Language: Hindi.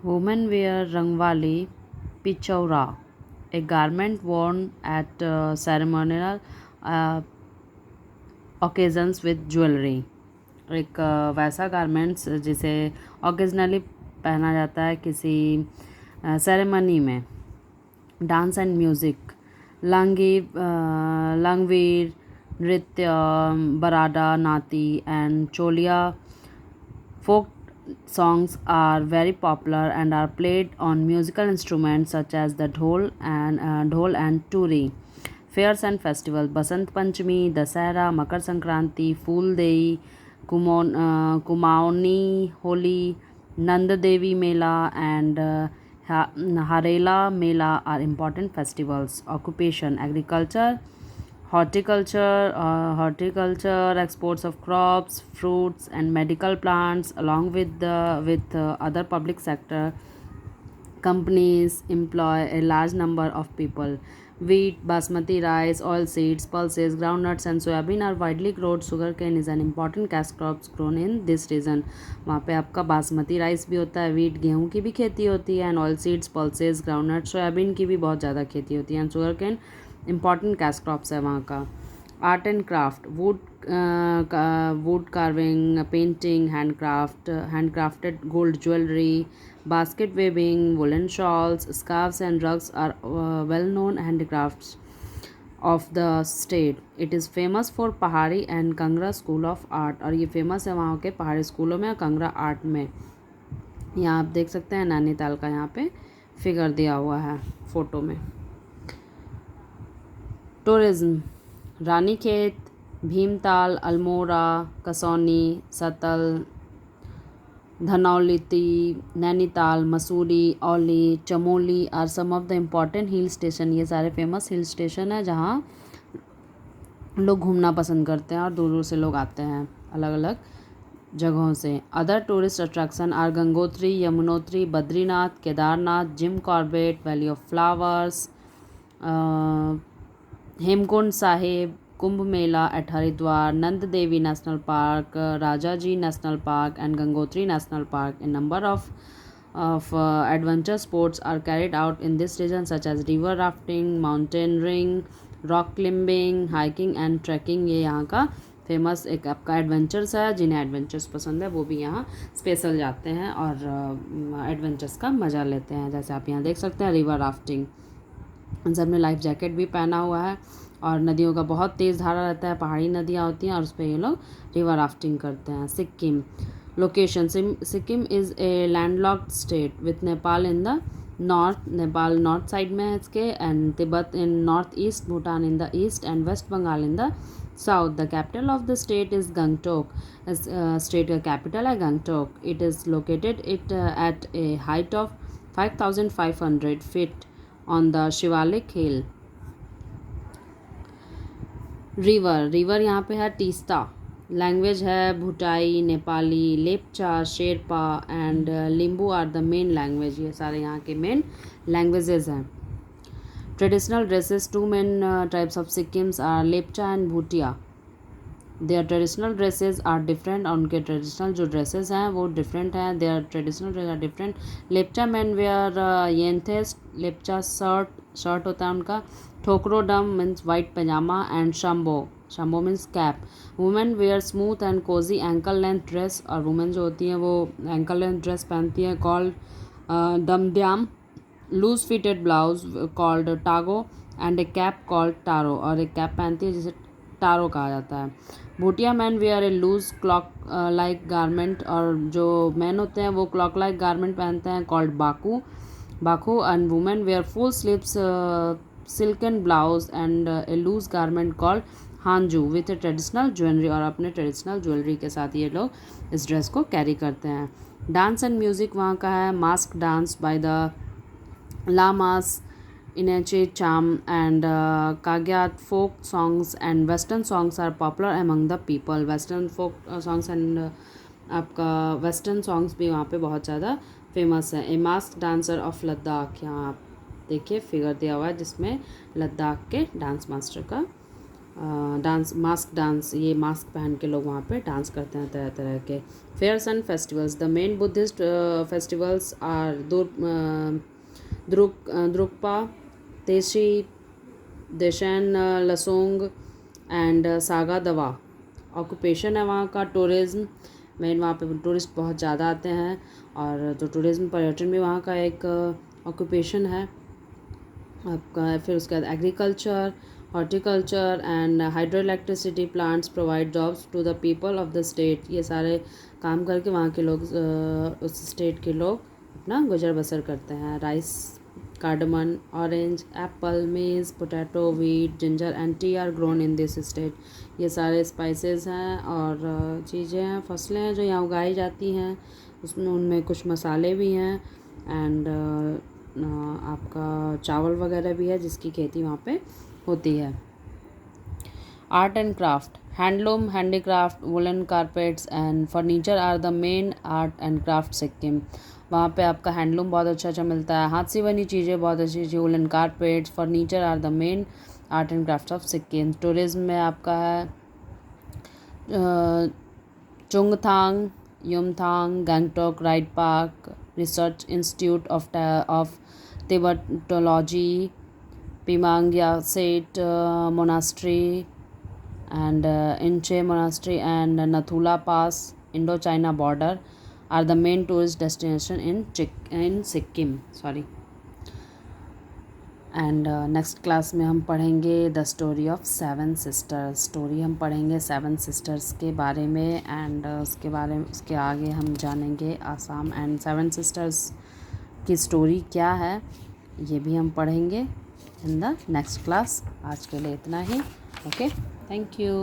Women wear rangwali pichaura, a garment worn at ceremonial uh, occasions with jewelry. एक वैसा गारमेंट्स जिसे ओकेजनली पहना जाता है किसी सेरेमनी में. Dance and music. लांगवीर नृत्य, बराडा नाती एंड चोलिया folk songs are very popular and are played on musical instruments such as the dhol and turi. Fairs and festivals: Basant Panchami, Dasahra, Makar Sankranti, Phool Dei, Kumaoni, Holi, Nanda Devi Mela, and Harela Mela are important festivals. Occupation: agriculture, horticulture, exports of crops, fruits, and medical plants, along with other public sector companies employ a large number of people. Wheat, basmati rice, oilseeds, pulses, groundnuts, and soybean are widely grown. Sugarcane is an important cash crop grown in this region. वहाँ पे आपका बासमती राइस भी होता है, वीट गेहूँ की भी खेती होती है, and oil seeds, pulses, groundnut, soybean की भी बहुत ज़्यादा खेती होती है, and sugarcane important cash crops है वहाँ का. Art and craft. Wood carving, painting, handcrafted gold jewelry, basket weaving, woolen shawls, scarves, and rugs are well-known handicrafts of the state. It is famous for पहाड़ी and Kangra school of art. और ये फेमस है वहाँ के पहाड़ी स्कूलों में और कंगरा आर्ट में. यहाँ आप देख सकते हैं नैनीताल का यहाँ पे फिगर दिया हुआ है फ़ोटो में. Tourism. Ranikhet, Bhimtal, Almora, Kausani, Satal, Dhanaulti, Nainital, Mussoorie, Auli, Chamoli are some of the important hill station. ये सारे फेमस हिल स्टेशन है जहाँ लोग घूमना पसंद करते हैं और दूर दूर से लोग आते हैं अलग अलग जगहों से. Other tourist attraction are Gangotri, Yamunotri, Badrinath, Kedarnath, Jim Corbett, Valley of Flowers, Hemkund Sahib, Kumbh Mela at Haridwar, Nanda Devi National Park, Rajaji National Park, and Gangotri National Park. A number of adventure sports are carried out in this region such as river rafting, mountaineering, rock climbing, hiking and trekking. ये यहाँ का फेमस एक आपका एडवेंचर्स है. जिन्हें एडवेंचर्स पसंद है वो भी यहाँ स्पेशल जाते हैं और एडवेंचर्स का मज़ा लेते हैं. जैसे आप यहाँ देख सकते हैं रिवर राफ्टिंग, सब ने लाइफ जैकेट भी पहना हुआ है. और नदियों का बहुत तेज़ धारा रहता है, पहाड़ी नदियाँ होती हैं और उस पर ये लोग रिवर राफ्टिंग करते हैं. Sikkim. Location. Sikkim is a landlocked state with Nepal in the north. Nepal north side में है इसके, and Tibet in north east, Bhutan in the east, and West Bengal in the south. The capital of the state is Gangtok. State का कैपिटल है Gangtok. It is located at a height of 5,500 feet on the Shivalik hill. River यहाँ पे है तीस्ता. लैंग्वेज है भूटाई, Nepali, Lepcha, Sherpa and Limbu are the main language. ये सारे यहाँ के मेन लैंग्वेजेस हैं. Traditional dresses. Two main types of Sikkim's are Lepcha and Bhutia. Their traditional dresses are different. और उनके ट्रेडिशनल जो ड्रेसेस हैं वो डिफरेंट हैं. Their traditional dress are different. Lepcha man wear येंथेस. लेपचा शर्ट होता है उनका. Thokrodum means white pyjama and shambo means cap. Women wear smooth and cosy ankle length dress. और वुमेन जो होती हैं वो एंकल लेंथ ड्रेस पहनती हैं called dumdyam. Loose fitted blouse called tago and a cap called taro. और एक कैप पहनती है जिसे टारो कहा जाता है. Bhutia man wear a loose cloak like garment. और जो मैन होते हैं वो क्लॉक लाइक गारमेंट पहनते हैं called baku. And women wear full sleeves silken blouse and a loose garment called hanju with a traditional jewellery. और अपने ट्रेडिशनल ज्वेलरी के साथ ये लोग इस ड्रेस को कैरी करते हैं. डांस एंड म्यूज़िक वहाँ का है mask dance by the llamas, Inache Cham, and Kagyat. Folk songs and western songs are popular among the people. Western folk songs and आपका वेस्टर्न सॉन्ग्स भी वहाँ पे बहुत ज़्यादा फेमस है. ए मास्क डांसर ऑफ लद्दाख. यहाँ आप देखिए फिगर दिया हुआ है जिसमें लद्दाख के डांस मास्टर का डांस, मास्क डांस, ये मास्क पहन के लोग वहाँ पे डांस करते हैं तरह तरह के। Fairs and festivals, the main Buddhist festivals are Drukpa, Tseshi, Dasain Losoong and Saga Dawa. Occupation है वहाँ का टूरिज़्म, मेन वहाँ पे टूरिस्ट बहुत ज़्यादा आते हैं, और जो टूरिज़्म पर्यटन भी वहाँ का एक ऑक्यूपेशन है आपका। फिर उसके बाद agriculture, horticulture and hydroelectricity plants provide jobs to the people of the state. ये सारे काम करके वहाँ के लोग, उस स्टेट के लोग अपना गुजर बसर करते हैं। Rice, cardamom, orange, apple, maize, potato, wheat, ginger and tea are grown in this state। ये सारे स्पाइसेस हैं और चीज़ें हैं, फसलें हैं जो यहाँ उगाई जाती हैं। उसमें उनमें कुछ मसाले भी हैं एंड आपका चावल वगैरह भी है जिसकी खेती वहाँ पे होती है। Art and craft, handloom, handicraft, woollen carpets and furniture are the main art and craft Sikkim. वहाँ पे आपका हैंडलूम बहुत अच्छा अच्छा मिलता है, हाथ से बनी चीज़ें बहुत अच्छी अच्छी, woollen carpets, furniture are the main art and craft of Sikkim. Tourism में आपका है Chungthang, Yumthang, Gangtok ride park, research institute of Tibetology, Pemayangtse monastery and Inche Monastery and Nathula Pass, Indo-China border are the main tourist destination in Sikkim। Sorry। And next class में हम पढ़ेंगे the story of seven sisters. Story हम पढ़ेंगे सेवन सिस्टर्स के बारे में एंड उसके आगे हम जानेंगे आसाम एंड सेवन सिस्टर्स की स्टोरी क्या है, ये भी हम पढ़ेंगे इन द नेक्स्ट क्लास। आज के लिए इतना ही। Okay, thank you.